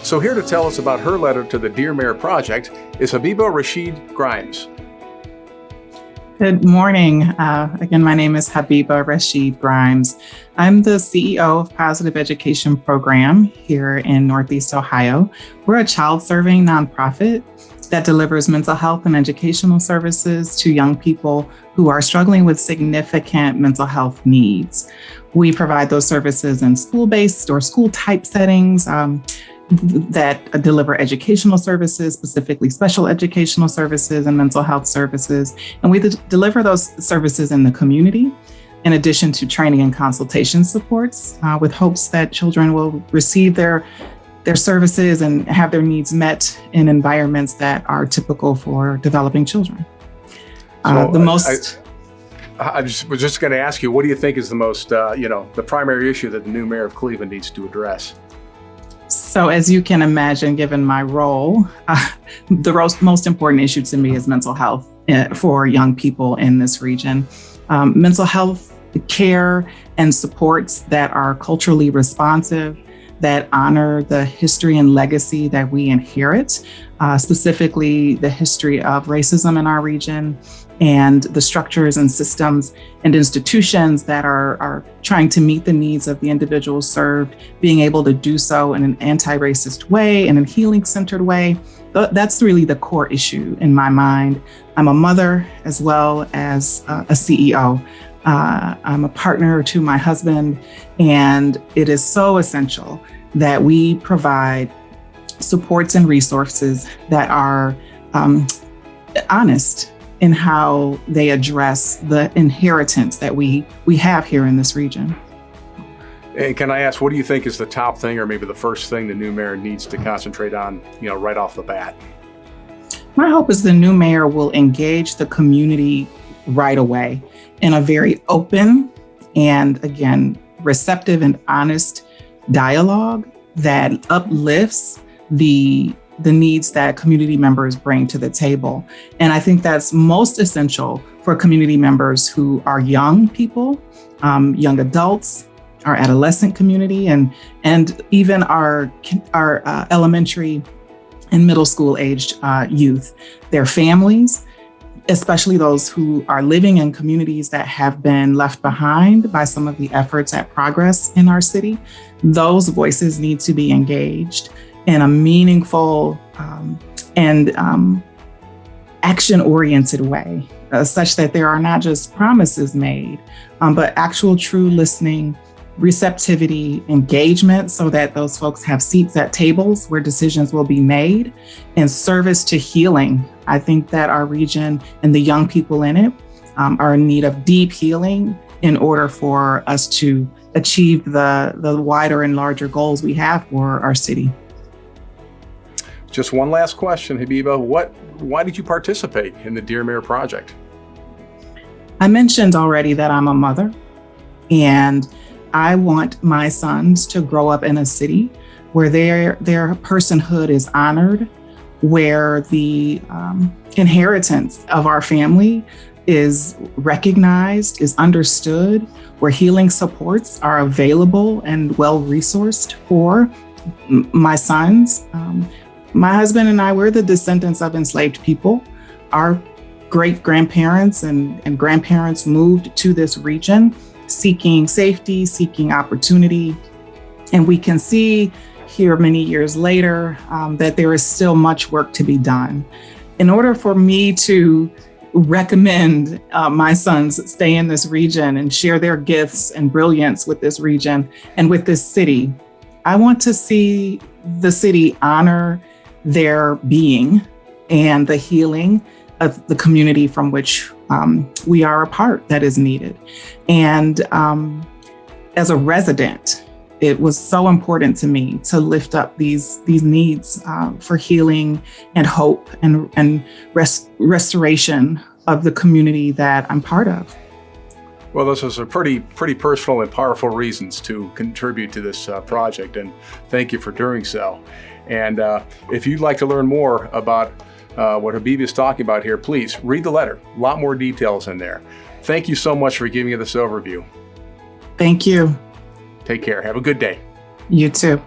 So here to tell us about her letter to the Dear Mayor Project is Habeebah Rashid Grimes. Good morning. Again, my name is Habeebah Rashid Grimes. I'm the CEO of Positive Education Program here in Northeast Ohio. We're a child-serving nonprofit that delivers mental health and educational services to young people who are struggling with significant mental health needs. We provide those services in school-based or school-type settings that deliver educational services, specifically special educational services and mental health services. And we deliver those services in the community, in addition to training and consultation supports, with hopes that children will receive their services and have their needs met in environments that are typical for developing children. I was just going to ask you, what do you think is the most, the primary issue that the new mayor of Cleveland needs to address? So as you can imagine, given my role, the most important issue to me is mental health for young people in this region. Mental health care and supports that are culturally responsive, that honor the history and legacy that we inherit, specifically the history of racism in our region and the structures and systems and institutions that are trying to meet the needs of the individuals served, being able to do so in an anti-racist way and a healing-centered way. That's really the core issue in my mind. I'm a mother as well as a CEO. I'm a partner to my husband, and it is so essential that we provide supports and resources that are honest in how they address the inheritance that we have here in this region. And can I ask, what do you think is the top thing or maybe the first thing the new mayor needs to concentrate on, right off the bat? My hope is the new mayor will engage the community right away in a very open and, again, receptive and honest dialogue that uplifts the needs that community members bring to the table. And I think that's most essential for community members who are young people, young adults, our adolescent community, and even our elementary and middle school aged youth, their families, especially those who are living in communities that have been left behind by some of the efforts at progress in our city. Those voices need to be engaged in a meaningful and action-oriented way, such that there are not just promises made, but actual true listening, receptivity, engagement, so that those folks have seats at tables where decisions will be made, and service to healing. I think that our region and the young people in it are in need of deep healing in order for us to achieve the wider and larger goals we have for our city. Just one last question, Habeebah. Why did you participate in the Dear Mayor Project? I mentioned already that I'm a mother, and I want my sons to grow up in a city where their personhood is honored, where the inheritance of our family is recognized, is understood, where healing supports are available and well-resourced for my sons. My husband and I, we're the descendants of enslaved people. Our great-grandparents and grandparents moved to this region seeking safety, seeking opportunity. And we can see here many years later that there is still much work to be done. In order for me to recommend my sons stay in this region and share their gifts and brilliance with this region and with this city, I want to see the city honor their being and the healing of the community from which we are a part that is needed. And as a resident, it was so important to me to lift up these needs for healing and hope and restoration of the community that I'm part of. Well, those are some pretty personal and powerful reasons to contribute to this project, and thank you for doing so. And if you'd like to learn more about what Habeebah is talking about here, please read the letter. A lot more details in there. Thank you so much for giving us this overview. Thank you. Take care. Have a good day. You too.